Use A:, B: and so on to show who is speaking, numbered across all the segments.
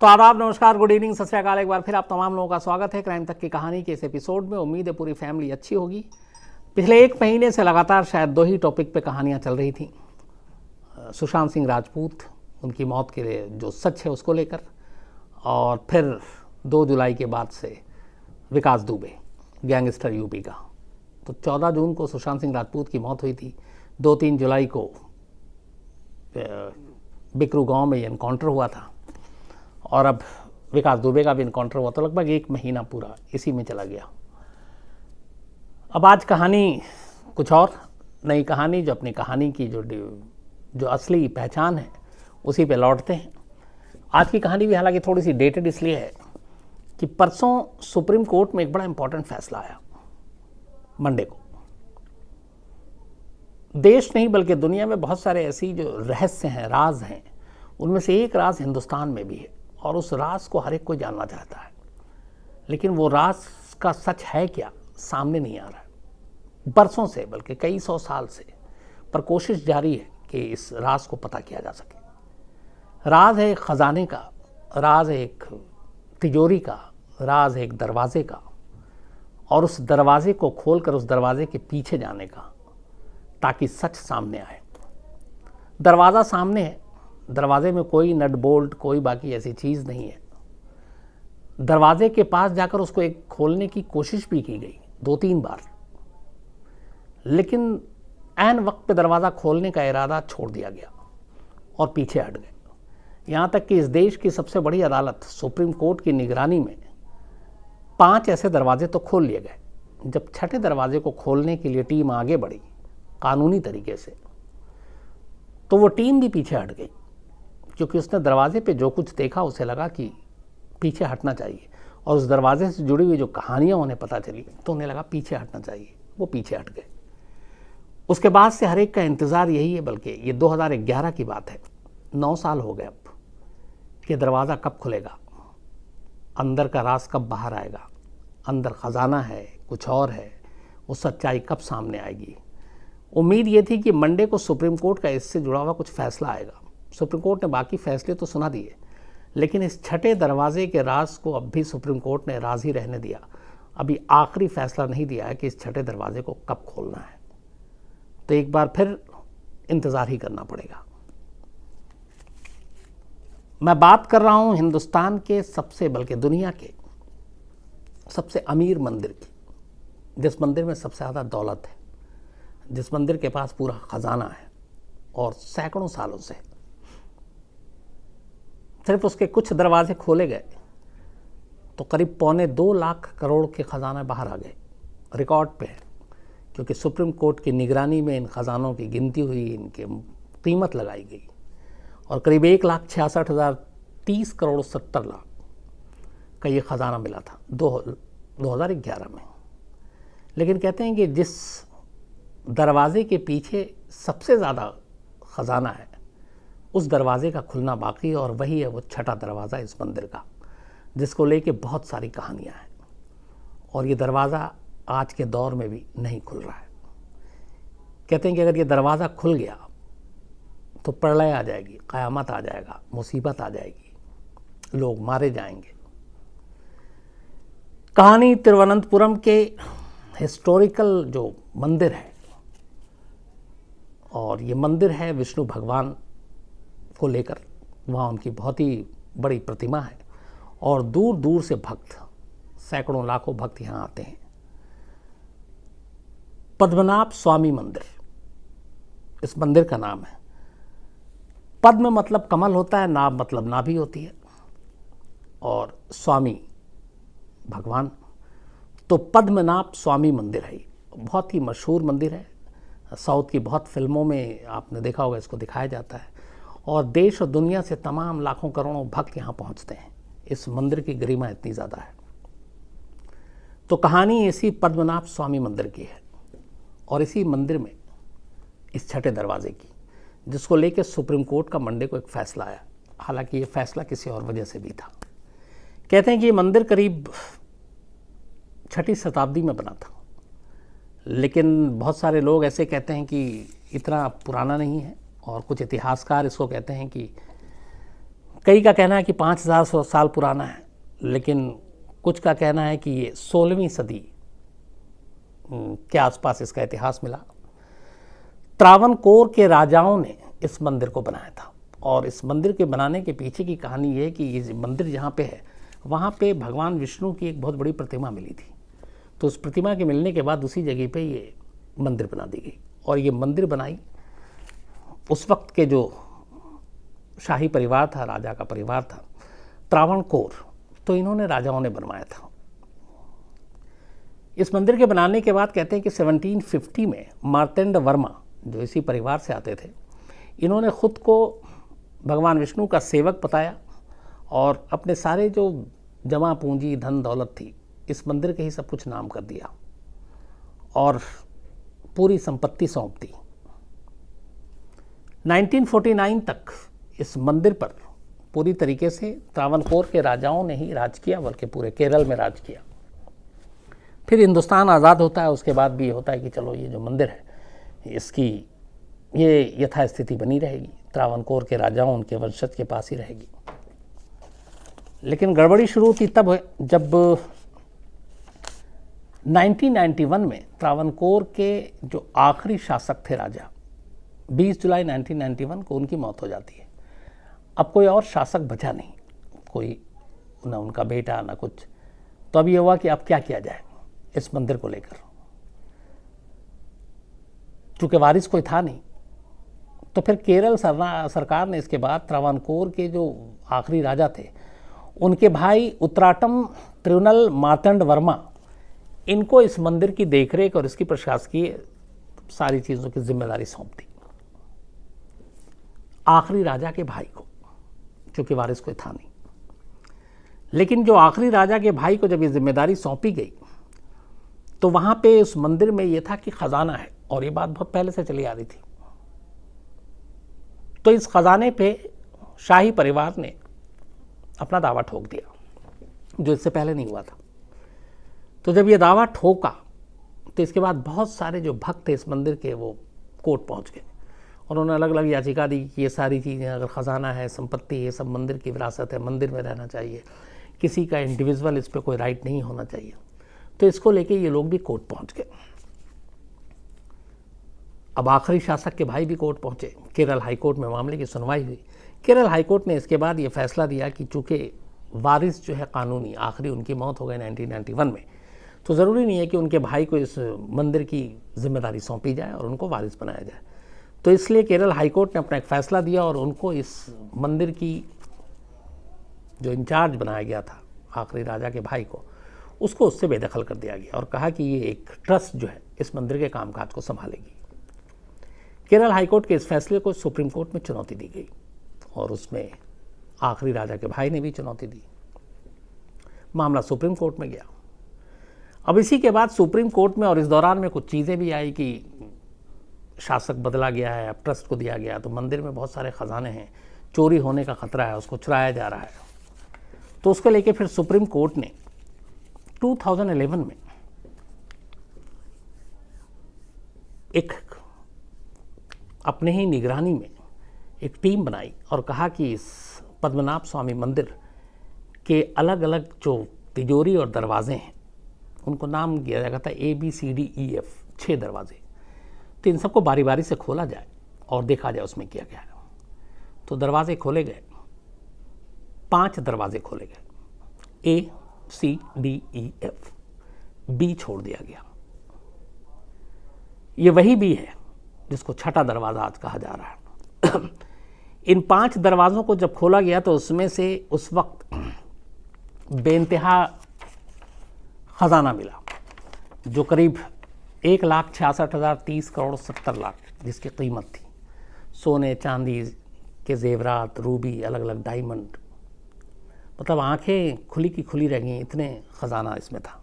A: तो आदाब, नमस्कार, गुड इवनिंग, सत श्री अकाल। एक बार फिर आप तमाम लोगों का स्वागत है क्राइम तक की कहानी के इस एपिसोड में। उम्मीद है पूरी फैमिली अच्छी होगी। पिछले एक महीने से लगातार शायद दो ही टॉपिक पे कहानियाँ चल रही थी। सुशांत सिंह राजपूत, उनकी मौत के लिए जो सच है उसको लेकर, और फिर 2 जुलाई के बाद से विकास दुबे, गैंगस्टर यूपी का। तो 14 जून को सुशांत सिंह राजपूत की मौत हुई थी। 2-3 जुलाई को बिकरू गांव में ये इनकाउंटर हुआ था, और अब विकास दुबे का भी इनकाउंटर हुआ। तो लगभग एक महीना पूरा इसी में चला गया। अब आज कहानी कुछ और, नई कहानी, जो अपनी कहानी की जो असली पहचान है उसी पे लौटते हैं। आज की कहानी भी हालांकि थोड़ी सी डेटेड इसलिए है कि परसों सुप्रीम कोर्ट में एक बड़ा इंपॉर्टेंट फैसला आया मंडे को। देश नहीं बल्कि दुनिया में बहुत सारे ऐसी जो रहस्य हैं, राज हैं, उनमें से एक राज हिंदुस्तान में भी है, और उस राज को हर एक कोई जानना चाहता है। लेकिन वो राज का सच है क्या, सामने नहीं आ रहा है बरसों से, बल्कि कई 100 साल से। पर कोशिश जारी है कि इस राज को पता किया जा सके। राज है एक खजाने का, राज है एक तिजोरी का, राज है एक दरवाजे का, और उस दरवाजे को खोलकर उस दरवाजे के पीछे जाने का, ताकि सच सामने आए। दरवाज़ा सामने है, दरवाजे में कोई नट बोल्ट, कोई बाकी ऐसी चीज़ नहीं है। दरवाजे के पास जाकर उसको एक खोलने की कोशिश भी की गई 2-3 बार, लेकिन ऐन वक्त पे दरवाज़ा खोलने का इरादा छोड़ दिया गया और पीछे हट गए। यहाँ तक कि इस देश की सबसे बड़ी अदालत सुप्रीम कोर्ट की निगरानी में 5 ऐसे दरवाजे तो खोल लिए गए। जब छठे दरवाजे को खोलने के लिए टीम आगे बढ़ी कानूनी तरीके से, तो वो टीम भी पीछे हट गई, क्योंकि उसने दरवाजे पे जो कुछ देखा उसे लगा कि पीछे हटना चाहिए, और उस दरवाजे से जुड़ी हुई जो कहानियाँ उन्हें पता चली तो उन्हें लगा पीछे हटना चाहिए। वो पीछे हट गए। उसके बाद से हर एक का इंतज़ार यही है, बल्कि ये 2011 की बात है, 9 साल हो गए अब, कि दरवाज़ा कब खुलेगा, अंदर का राज कब बाहर आएगा, अंदर ख़जाना है, कुछ और है, वो सच्चाई कब सामने आएगी। उम्मीद ये थी कि मंडे को सुप्रीम कोर्ट का इससे जुड़ा हुआ कुछ फैसला आएगा। सुप्रीम कोर्ट ने बाकी फैसले तो सुना दिए, लेकिन इस छठे दरवाजे के राज को अब भी सुप्रीम कोर्ट ने राज ही रहने दिया। अभी आखिरी फैसला नहीं दिया है कि इस छठे दरवाजे को कब खोलना है। तो एक बार फिर इंतज़ार ही करना पड़ेगा। मैं बात कर रहा हूं हिंदुस्तान के सबसे, बल्कि दुनिया के सबसे अमीर मंदिर की, जिस मंदिर में सबसे ज़्यादा दौलत है, जिस मंदिर के पास पूरा खजाना है, और सैकड़ों सालों से सिर्फ उसके कुछ दरवाजे खोले गए तो करीब 1.25 लाख करोड़ के खजाने बाहर आ गए। रिकॉर्ड पे है, क्योंकि सुप्रीम कोर्ट की निगरानी में इन खजानों की गिनती हुई, इनकी कीमत लगाई गई, और करीब 1,66,030 करोड़ 70 लाख का ये खजाना मिला था 2011 में। लेकिन कहते हैं कि जिस दरवाजे के पीछे सबसे ज़्यादा खजाना है, उस दरवाजे का खुलना बाकी है, और वही है वो छठा दरवाज़ा इस मंदिर का, जिसको लेके बहुत सारी कहानियाँ हैं। और ये दरवाज़ा आज के दौर में भी नहीं खुल रहा है। कहते हैं कि अगर ये दरवाज़ा खुल गया तो प्रलय आ जाएगी, क़यामत आ जाएगा, मुसीबत आ जाएगी, लोग मारे जाएंगे। कहानी तिरुवनंतपुरम के हिस्टोरिकल जो मंदिर है, और ये मंदिर है विष्णु भगवान को लेकर। वहाँ उनकी बहुत ही बड़ी प्रतिमा है, और दूर दूर से भक्त, सैकड़ों लाखों भक्त यहाँ आते हैं। पद्मनाभ स्वामी मंदिर इस मंदिर का नाम है। पद्म मतलब कमल होता है, नाभ मतलब नाभि होती है, और स्वामी भगवान, तो पद्मनाभ स्वामी मंदिर है। बहुत ही मशहूर मंदिर है। साउथ की बहुत फिल्मों में आपने देखा होगा, इसको दिखाया जाता है, और देश और दुनिया से तमाम लाखों करोड़ों भक्त यहाँ पहुँचते हैं। इस मंदिर की गरिमा इतनी ज़्यादा है। तो कहानी इसी पद्मनाभ स्वामी मंदिर की है, और इसी मंदिर में इस छठे दरवाजे की, जिसको लेकर सुप्रीम कोर्ट का मंडे को एक फैसला आया। हालांकि ये फैसला किसी और वजह से भी था। कहते हैं कि ये मंदिर करीब 6वीं शताब्दी में बना था, लेकिन बहुत सारे लोग ऐसे कहते हैं कि इतना पुराना नहीं है, और कुछ इतिहासकार इसको कहते हैं कि कई का कहना है कि 5000 साल पुराना है, लेकिन कुछ का कहना है कि ये 16वीं सदी के आसपास इसका इतिहास मिला। त्रावणकोर के राजाओं ने इस मंदिर को बनाया था, और इस मंदिर के बनाने के पीछे की कहानी ये है कि ये मंदिर जहाँ पे है वहाँ पे भगवान विष्णु की एक बहुत बड़ी प्रतिमा मिली थी। तो उस प्रतिमा के मिलने के बाद उसी जगह पे ये मंदिर बना दी गई, और ये मंदिर बनाई उस वक्त के जो शाही परिवार था, राजा का परिवार था त्रावणकोर, तो इन्होंने राजाओं ने बनवाया था। इस मंदिर के बनाने के बाद कहते हैं कि 1750 में मार्तंड वर्मा जो इसी परिवार से आते थे, इन्होंने खुद को भगवान विष्णु का सेवक बताया और अपने सारे जो जमा पूंजी धन दौलत थी इस मंदिर के ही सब कुछ नाम कर दिया और पूरी संपत्ति सौंप दी। 1949 तक इस मंदिर पर पूरी तरीके से त्रावणकोर के राजाओं ने ही राज किया, बल्कि पूरे केरल में राज किया। फिर हिंदुस्तान आज़ाद होता है, उसके बाद भी ये होता है कि चलो ये जो मंदिर है इसकी ये यथास्थिति बनी रहेगी, त्रावणकोर के राजाओं उनके वंशज के पास ही रहेगी। लेकिन गड़बड़ी शुरू होती तब जब 1991 में त्रावणकोर के जो आखिरी शासक थे राजा, 20 जुलाई 1991 को उनकी मौत हो जाती है। अब कोई और शासक बचा नहीं, कोई ना उनका बेटा ना कुछ। तो अब ये हुआ कि अब क्या किया जाए इस मंदिर को लेकर। चूँकि वारिस कोई था नहीं, तो फिर केरल सरकार ने इसके बाद त्रावणकोर के जो आखिरी राजा थे उनके भाई उत्तराटम त्रिवनल मार्तंड वर्मा, इनको इस मंदिर की देखरेख और इसकी प्रशासकीय सारी चीज़ों की जिम्मेदारी सौंप दी आखिरी राजा के भाई को, क्योंकि वारिस कोई था नहीं। लेकिन जो आखिरी राजा के भाई को जब ये जिम्मेदारी सौंपी गई तो वहाँ पे उस मंदिर में ये था कि खजाना है, और ये बात बहुत पहले से चली आ रही थी। तो इस खजाने पे शाही परिवार ने अपना दावा ठोक दिया, जो इससे पहले नहीं हुआ था। तो जब ये दावा ठोका तो इसके बाद बहुत सारे जो भक्त थे इस मंदिर के वो कोर्ट पहुंच गए, और उन्होंने अलग अलग याचिका दी कि ये सारी चीज़ें, अगर ख़जाना है, संपत्ति, ये सब मंदिर की विरासत है, मंदिर में रहना चाहिए, किसी का इंडिविजुअल इस पर कोई राइट नहीं होना चाहिए। तो इसको लेके ये लोग भी कोर्ट पहुंच गए। अब आखिरी शासक के भाई भी कोर्ट पहुंचे, केरल हाईकोर्ट में मामले की सुनवाई हुई। केरल हाईकोर्ट ने इसके बाद ये फैसला दिया कि चूँकि वारिस जो है कानूनी आखिरी उनकी मौत हो गई 1991 में, तो ज़रूरी नहीं है कि उनके भाई को इस मंदिर की जिम्मेदारी सौंपी जाए और उनको वारिस बनाया जाए। तो इसलिए केरल हाईकोर्ट ने अपना एक फ़ैसला दिया और उनको इस मंदिर की जो इंचार्ज बनाया गया था आखिरी राजा के भाई को, उसको उससे बेदखल कर दिया गया और कहा कि ये एक ट्रस्ट जो है इस मंदिर के कामकाज को संभालेगी। केरल हाईकोर्ट के इस फैसले को सुप्रीम कोर्ट में चुनौती दी गई, और उसमें आखिरी राजा के भाई ने भी चुनौती दी। मामला सुप्रीम कोर्ट में गया। अब इसी के बाद सुप्रीम कोर्ट में और इस दौरान में कुछ चीज़ें भी आई कि शासक बदला गया है, अब ट्रस्ट को दिया गया, तो मंदिर में बहुत सारे ख़जाने हैं, चोरी होने का ख़तरा है, उसको चुराया जा रहा है। तो उसको लेके फिर सुप्रीम कोर्ट ने 2011 में एक अपने ही निगरानी में एक टीम बनाई और कहा कि इस पद्मनाभ स्वामी मंदिर के अलग अलग जो तिजोरी और दरवाजे हैं उनको नाम दिया जाएगा था ABCDEF, 6 दरवाजे। तो इन सबको बारी बारी से खोला जाए और देखा जाए उसमें क्या क्या है। तो दरवाजे खोले गए, 5 दरवाजे खोले गए, ACDEF, B छोड़ दिया गया। ये वही B है जिसको छठा दरवाज़ा आज कहा जा रहा है। इन 5 दरवाज़ों को जब खोला गया तो उसमें से उस वक्त बेइंतहा ख़जाना मिला, जो करीब 1,66,030 करोड़ 70 लाख जिसकी कीमत थी। सोने चांदी के जेवरात, रूबी, अलग अलग डायमंड, मतलब आंखें खुली की खुली रह गई, इतने ख़जाना इसमें था।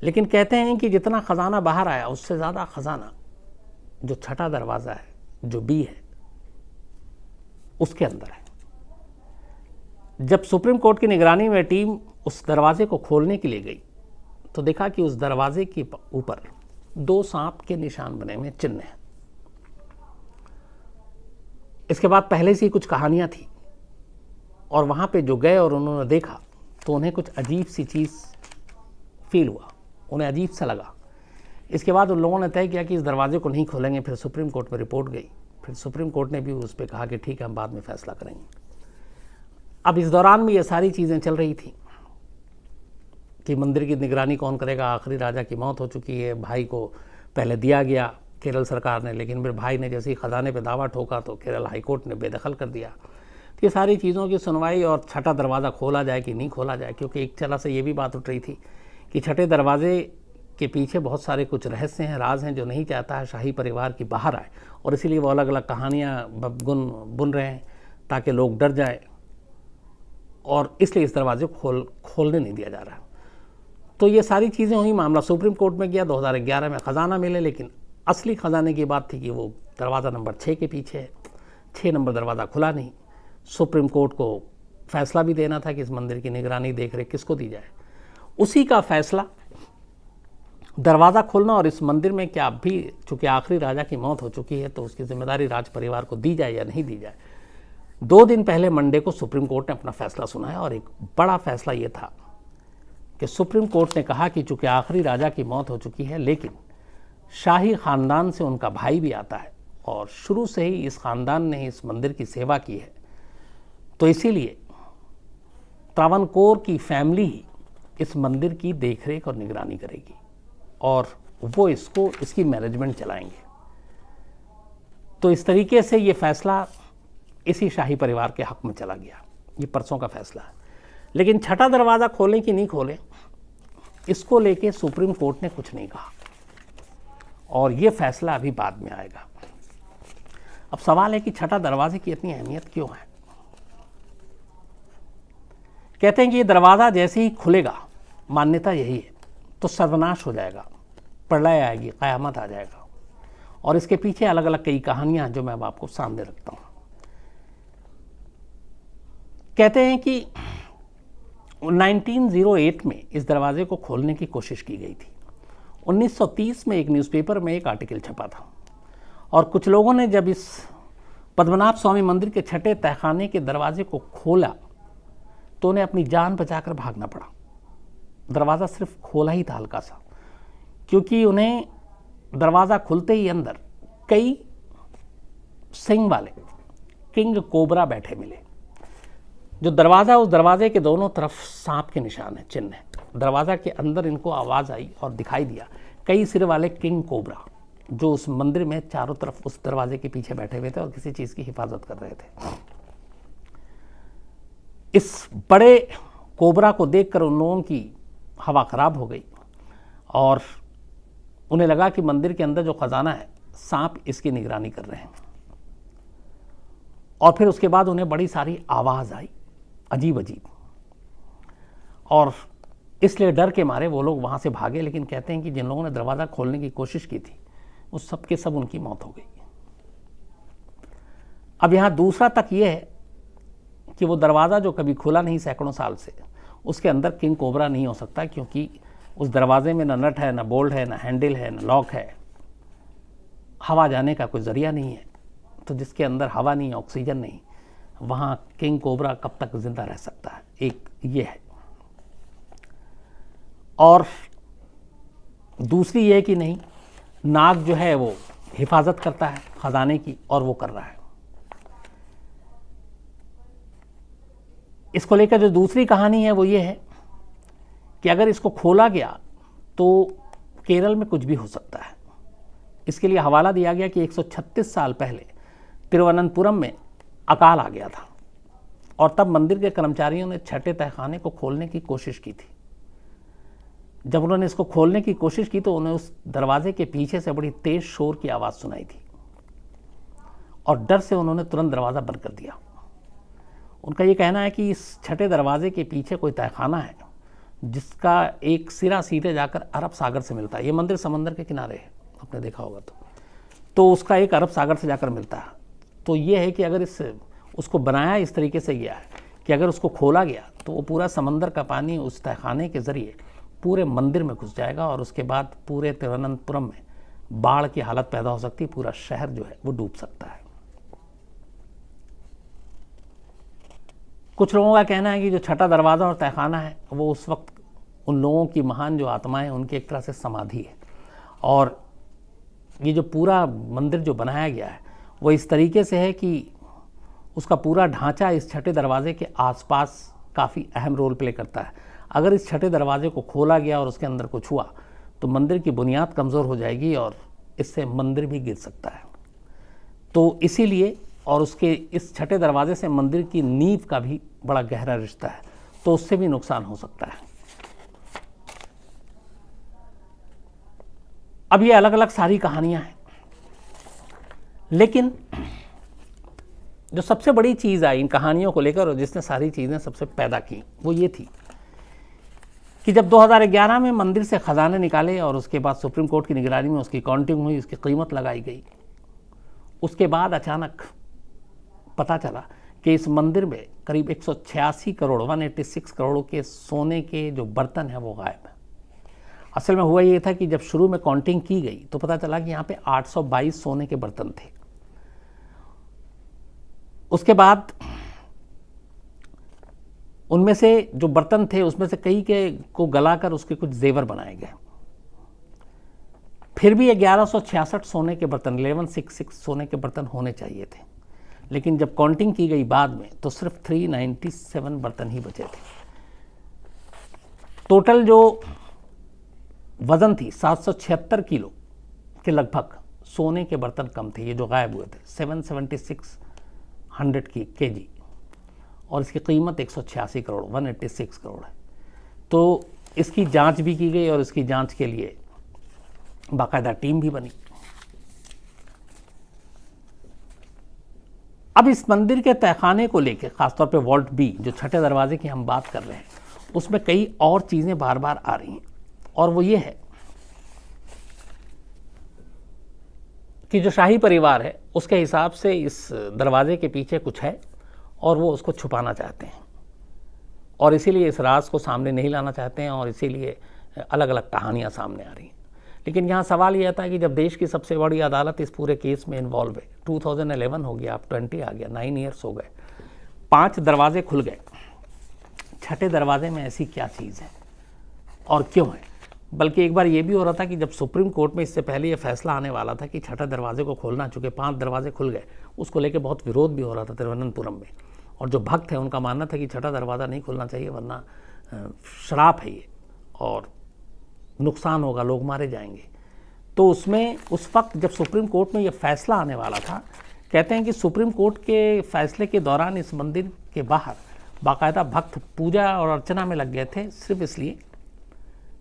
A: लेकिन कहते हैं कि जितना ख़जाना बाहर आया उससे ज़्यादा ख़जाना जो छठा दरवाज़ा है, जो B है, उसके अंदर है। जब सुप्रीम कोर्ट की निगरानी में टीम उस दरवाजे को खोलने के लिए गई तो देखा कि उस दरवाजे के ऊपर 2 सांप के निशान बने हुए, चिन्ह हैं। इसके बाद पहले से ही कुछ कहानियां थी और वहाँ पे जो गए और उन्होंने देखा तो उन्हें कुछ अजीब सी चीज़ फील हुआ, उन्हें अजीब सा लगा। इसके बाद उन लोगों ने तय किया कि इस दरवाजे को नहीं खोलेंगे। फिर सुप्रीम कोर्ट में रिपोर्ट गई, फिर सुप्रीम कोर्ट ने भी उस पर कहा कि ठीक है, हम बाद में फैसला करेंगे। अब इस दौरान भी ये सारी चीज़ें चल रही थी कि मंदिर की निगरानी कौन करेगा। आखिरी राजा की मौत हो चुकी है, भाई को पहले दिया गया केरल सरकार ने, लेकिन फिर भाई ने जैसे ही खजाने पे दावा ठोका तो केरल हाईकोर्ट ने बेदखल कर दिया। तो ये सारी चीज़ों की सुनवाई और छठा दरवाज़ा खोला जाए कि नहीं खोला जाए, क्योंकि एक तरह से ये भी बात उठ रही थी कि छठे दरवाजे के पीछे बहुत सारे कुछ रहस्य हैं, राज हैं, जो नहीं चाहता है शाही परिवार की बाहर आए, और इसीलिए वो अलग अलग कहानियाँ बुन रहे हैं ताकि लोग डर जाए, और इसलिए इस दरवाजे को खोलने नहीं दिया जा रहा। तो ये सारी चीज़ें हुई, मामला सुप्रीम कोर्ट में गया। 2011 में ख़जाना मिले, लेकिन असली ख़जाने की बात थी कि वो दरवाज़ा नंबर 6 के पीछे है। 6 नंबर दरवाज़ा खुला नहीं। सुप्रीम कोर्ट को फैसला भी देना था कि इस मंदिर की निगरानी देख रेख किसको दी जाए। उसी का फैसला दरवाज़ा खोलना और इस मंदिर में क्या अब भी, चूँकि आखिरी राजा की मौत हो चुकी है, तो उसकी जिम्मेदारी राज परिवार को दी जाए या नहीं दी जाए। 2 दिन पहले मंडे को सुप्रीम कोर्ट ने अपना फैसला सुनाया, और एक बड़ा फैसला ये था कि सुप्रीम कोर्ट ने कहा कि चूँकि आखिरी राजा की मौत हो चुकी है, लेकिन शाही ख़ानदान से उनका भाई भी आता है और शुरू से ही इस ख़ानदान ने इस मंदिर की सेवा की है, तो इसीलिए त्रावणकोर की फैमिली ही इस मंदिर की देखरेख और निगरानी करेगी, और वो इसकी मैनेजमेंट चलाएंगे। तो इस तरीके से ये फैसला इसी शाही परिवार के हक में चला गया। ये परसों का फैसला है। लेकिन छठा दरवाज़ा खोलें कि नहीं खोलें, इसको लेके सुप्रीम कोर्ट ने कुछ नहीं कहा, और ये फैसला अभी बाद में आएगा। अब सवाल है कि छठा दरवाजे की इतनी अहमियत क्यों है। कहते हैं कि ये दरवाज़ा जैसे ही खुलेगा, मान्यता यही है, तो सर्वनाश हो जाएगा, प्रलय आएगी, क़यामत आ जाएगा, और इसके पीछे अलग अलग कई कहानियां जो मैं अब आपको सामने रखता हूं। कहते हैं कि 1908 में इस दरवाजे को खोलने की कोशिश की गई थी। 1930 में एक न्यूज़पेपर में एक आर्टिकल छपा था, और कुछ लोगों ने जब इस पद्मनाभ स्वामी मंदिर के छठे तहखाने के दरवाजे को खोला तो उन्हें अपनी जान बचाकर भागना पड़ा। दरवाज़ा सिर्फ खोला ही था हल्का सा, क्योंकि उन्हें दरवाज़ा खुलते ही अंदर कई सिंग वाले किंग कोबरा बैठे मिले। जो दरवाज़ा, उस दरवाजे के दोनों तरफ सांप के निशान है, चिन्ह है। दरवाज़ा के अंदर इनको आवाज़ आई और दिखाई दिया कई सिर वाले किंग कोबरा, जो उस मंदिर में चारों तरफ उस दरवाजे के पीछे बैठे हुए थे और किसी चीज़ की हिफाजत कर रहे थे। इस बड़े कोबरा को देखकर उन लोगों की हवा खराब हो गई, और उन्हें लगा कि मंदिर के अंदर जो खजाना है, सांप इसकी निगरानी कर रहे हैं। और फिर उसके बाद उन्हें बड़ी सारी आवाज़ आई, अजीब अजीब, और इसलिए डर के मारे वो लोग वहाँ से भागे। लेकिन कहते हैं कि जिन लोगों ने दरवाज़ा खोलने की कोशिश की थी, उस सब के सब उनकी मौत हो गई। अब यहाँ दूसरा तक ये है कि वो दरवाज़ा जो कभी खुला नहीं सैकड़ों साल से, उसके अंदर किंग कोबरा नहीं हो सकता, क्योंकि उस दरवाजे में ना नट है, ना बोल्ट है, ना हैंडल है, ना लॉक है, हवा जाने का कोई ज़रिया नहीं है। तो जिसके अंदर हवा नहीं, ऑक्सीजन नहीं, वहाँ किंग कोबरा कब तक जिंदा रह सकता है, एक ये है। और दूसरी ये कि नहीं, नाग जो है वो हिफाजत करता है खजाने की, और वो कर रहा है। इसको लेकर जो दूसरी कहानी है वो ये है कि अगर इसको खोला गया तो केरल में कुछ भी हो सकता है। इसके लिए हवाला दिया गया कि 136 साल पहले तिरुवनंतपुरम में अकाल आ गया था, और तब मंदिर के कर्मचारियों ने छठे तहखाने को खोलने की कोशिश की थी। जब उन्होंने इसको खोलने की कोशिश की तो उन्हें उस दरवाजे के पीछे से बड़ी तेज शोर की आवाज़ सुनाई थी, और डर से उन्होंने तुरंत दरवाज़ा बंद कर दिया। उनका ये कहना है कि इस छठे दरवाजे के पीछे कोई तहखाना है जिसका एक सिरा सीधे जाकर अरब सागर से मिलता है। ये मंदिर समंदर के किनारे है, आपने देखा होगा, तो उसका एक अरब सागर से जाकर मिलता है। तो ये है कि अगर उसको बनाया इस तरीके से गया है कि अगर उसको खोला गया तो वो पूरा समंदर का पानी उस तहखाने के ज़रिए पूरे मंदिर में घुस जाएगा, और उसके बाद पूरे तिरुवनंतपुरम में बाढ़ की हालत पैदा हो सकती है, पूरा शहर जो है वो डूब सकता है। कुछ लोगों का कहना है कि जो छठा दरवाज़ा और तहखाना है वो उस वक्त उन लोगों की महान जो आत्माएं उनकी एक तरह से समाधि है, और ये जो पूरा मंदिर जो बनाया गया है वो इस तरीके से है कि उसका पूरा ढांचा इस छठे दरवाजे के आसपास काफ़ी अहम रोल प्ले करता है। अगर इस छठे दरवाजे को खोला गया और उसके अंदर कुछ हुआ तो मंदिर की बुनियाद कमज़ोर हो जाएगी और इससे मंदिर भी गिर सकता है। तो इसीलिए और उसके इस छठे दरवाजे से मंदिर की नींव का भी बड़ा गहरा रिश्ता है, तो उससे भी नुकसान हो सकता है। अब ये अलग अलग सारी कहानियां हैं, लेकिन जो सबसे बड़ी चीज़ आई इन कहानियों को लेकर और जिसने सारी चीज़ें सबसे पैदा की वो ये थी कि जब 2011 में मंदिर से खजाने निकाले और उसके बाद सुप्रीम कोर्ट की निगरानी में उसकी काउंटिंग हुई, उसकी कीमत लगाई गई, उसके बाद अचानक पता चला कि इस मंदिर में करीब 186 करोड़ 186 करोड़ के सोने के जो बर्तन हैं वो गायब है। असल में हुआ ये था कि जब शुरू में काउंटिंग की गई तो पता चला कि यहाँ पे 822 सोने के बर्तन थे। उसके बाद उनमें से जो बर्तन थे उसमें से कई के को गलाकर उसके कुछ जेवर बनाए गए। फिर भी 1166 सोने के बर्तन 1166 सोने के बर्तन होने चाहिए थे, लेकिन जब काउंटिंग की गई बाद में तो सिर्फ 397 बर्तन ही बचे थे। टोटल जो वजन थी 776 किलो के लगभग सोने के बर्तन कम थे, ये जो गायब हुए थे 776 केजी, और इसकी कीमत 186 करोड़ 186 करोड़ है। तो इसकी जांच भी की गई और इसकी जांच के लिए बाकायदा टीम भी बनी। अब इस मंदिर के तहखाने को लेकर खासतौर पे वॉल्ट बी जो छठे दरवाजे की हम बात कर रहे हैं उसमें कई और चीज़ें बार बार आ रही हैं, और वो ये है कि जो शाही परिवार है उसके हिसाब से इस दरवाजे के पीछे कुछ है और वो उसको छुपाना चाहते हैं, और इसीलिए इस राज को सामने नहीं लाना चाहते हैं, और इसीलिए अलग अलग कहानियाँ सामने आ रही हैं। लेकिन यहाँ सवाल यह था कि जब देश की सबसे बड़ी अदालत इस पूरे केस में इन्वॉल्व है, 2011 हो गया, अब 20 आ गया, 9 ईयर्स हो गए, 5 दरवाजे खुल गए, छठे दरवाजे में ऐसी क्या चीज़ है और क्यों है? बल्कि एक बार ये भी हो रहा था कि जब सुप्रीम कोर्ट में इससे पहले ये फैसला आने वाला था कि छठे दरवाजे को खोलना, चूँकि 5 दरवाजे खुल गए, उसको लेकर बहुत विरोध भी हो रहा था तिरुवनंतपुरम में, और जो भक्त हैं उनका मानना था कि छठा दरवाज़ा नहीं खुलना चाहिए वरना श्राप है ये और नुकसान होगा, लोग मारे जाएंगे। तो उसमें उस वक्त जब सुप्रीम कोर्ट में ये फैसला आने वाला था, कहते हैं कि सुप्रीम कोर्ट के फैसले के दौरान इस मंदिर के बाहर बाकायदा भक्त पूजा और अर्चना में लग गए थे, सिर्फ इसलिए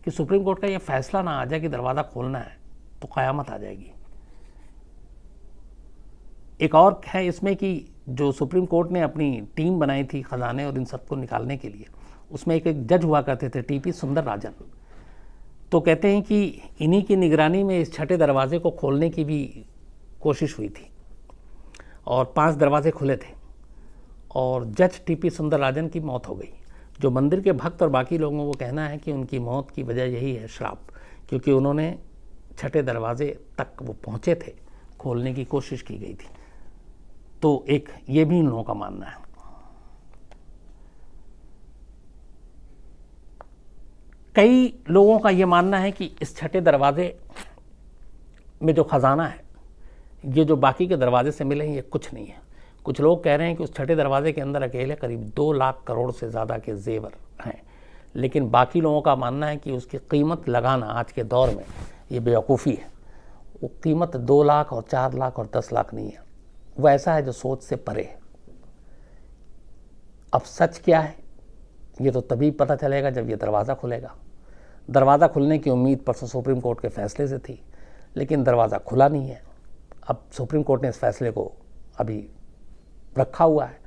A: कि सुप्रीम कोर्ट का ये फैसला ना आ जाए कि दरवाज़ा खोलना है तो क़यामत आ जाएगी। एक और है इसमें कि जो सुप्रीम कोर्ट ने अपनी टीम बनाई थी खजाने और इन सबको निकालने के लिए, उसमें एक जज हुआ करते थे टीपी सुंदरराजन। तो कहते हैं कि इन्हीं की निगरानी में इस छठे दरवाजे को खोलने की भी कोशिश हुई थी और 5 दरवाजे खुले थे और जज टीपी सुंदरराजन की मौत हो गई। जो मंदिर के भक्त और बाकी लोगों को कहना है कि उनकी मौत की वजह यही है श्राप, क्योंकि उन्होंने छठे दरवाजे तक वो पहुँचे थे, खोलने की कोशिश की गई थी। तो एक ये भी इन लोगों का मानना है। कई लोगों का ये मानना है कि इस छठे दरवाजे में जो खजाना है ये जो बाकी के दरवाजे से मिले हैं ये कुछ नहीं है। कुछ लोग कह रहे हैं कि उस छठे दरवाजे के अंदर अकेले करीब 2 लाख करोड़ से ज़्यादा के जेवर हैं, लेकिन बाकी लोगों का मानना है कि उसकी कीमत लगाना आज के दौर में ये बेवकूफ़ी है। वो कीमत 2 लाख और 4 लाख और 10 लाख नहीं है, वो ऐसा है जो सोच से परे है। अब सच क्या है ये तो तभी पता चलेगा जब ये दरवाज़ा खुलेगा। दरवाज़ा खुलने की उम्मीद परसों सुप्रीम कोर्ट के फैसले से थी, लेकिन दरवाज़ा खुला नहीं है। अब सुप्रीम कोर्ट ने इस फैसले को अभी रखा हुआ है।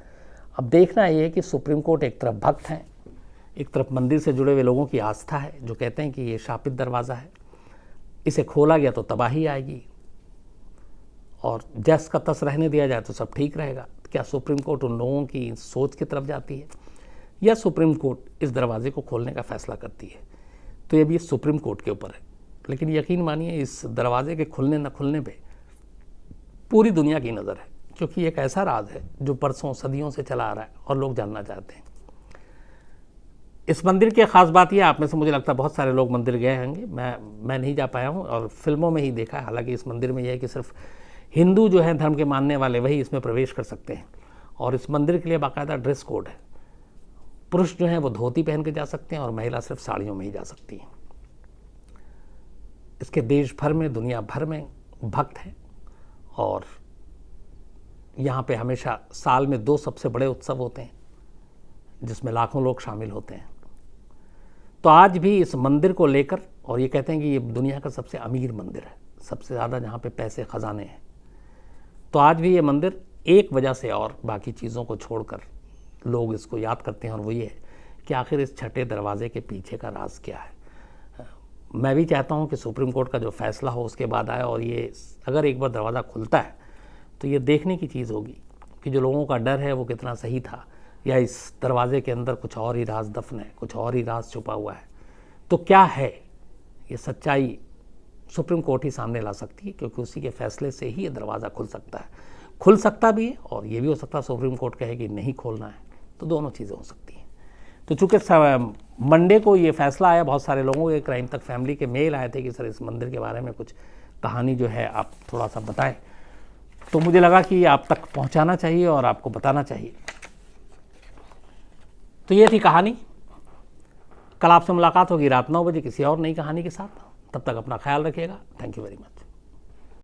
A: अब देखना ये है कि सुप्रीम कोर्ट एक तरफ भक्त हैं, एक तरफ मंदिर से जुड़े हुए लोगों की आस्था है जो कहते हैं कि ये शापित दरवाज़ा है, इसे खोला गया तो तबाही आएगी और जस का तस रहने दिया जाए तो सब ठीक रहेगा। क्या सुप्रीम कोर्ट उन लोगों की सोच की तरफ जाती है या सुप्रीम कोर्ट इस दरवाजे को खोलने का फैसला करती है? तो ये भी सुप्रीम कोर्ट के ऊपर है, लेकिन यकीन मानिए इस दरवाजे के खुलने न खुलने पे पूरी दुनिया की नज़र है, क्योंकि एक ऐसा राज है जो परसों सदियों से चला आ रहा है और लोग जानना चाहते हैं। इस मंदिर की ख़ास बात यह, आप में से मुझे लगता है बहुत सारे लोग मंदिर गए होंगे, मैं नहीं जा पाया हूँ और फिल्मों में ही देखा है। हालांकि इस मंदिर में यह है कि सिर्फ हिंदू जो हैं धर्म के मानने वाले वही इसमें प्रवेश कर सकते हैं और इस मंदिर के लिए बाकायदा ड्रेस कोड है। पुरुष जो हैं वो धोती पहन के जा सकते हैं और महिला सिर्फ साड़ियों में ही जा सकती हैं। इसके देश भर में, दुनिया भर में भक्त हैं और यहाँ पे हमेशा साल में 2 सबसे बड़े उत्सव होते हैं जिसमें लाखों लोग शामिल होते हैं। तो आज भी इस मंदिर को लेकर, और ये कहते हैं कि ये दुनिया का सबसे अमीर मंदिर है, सबसे ज़्यादा जहाँ पे पैसे खजाने हैं, तो आज भी ये मंदिर एक वजह से और बाकी चीज़ों को छोड़कर लोग इसको याद करते हैं और वो ये है कि आखिर इस छठे दरवाजे के पीछे का राज क्या है। मैं भी चाहता हूँ कि सुप्रीम कोर्ट का जो फैसला हो उसके बाद आए और ये अगर एक बार दरवाज़ा खुलता है तो ये देखने की चीज़ होगी कि जो लोगों का डर है वो कितना सही था, या इस दरवाजे के अंदर कुछ और ही राज दफन है, कुछ और ही राज छुपा हुआ है। तो क्या है ये सच्चाई सुप्रीम कोर्ट ही सामने ला सकती है, क्योंकि उसी के फैसले से ही ये दरवाज़ा खुल सकता है। खुल सकता भी है और ये भी हो सकता है सुप्रीम कोर्ट कहे कि नहीं खोलना है, तो दोनों चीज़ें हो सकती हैं। तो चूँकि मंडे को ये फैसला आया, बहुत सारे लोगों के क्राइम तक फैमिली के मेल आए थे कि सर इस मंदिर के बारे में कुछ कहानी जो है आप थोड़ा सा बताएं, तो मुझे लगा कि आप तक पहुंचाना चाहिए और आपको बताना चाहिए। तो ये थी कहानी। कल आपसे मुलाकात होगी रात 9 बजे किसी और नई कहानी के साथ। तब तक अपना ख्याल रखिएगा। Thank you very much.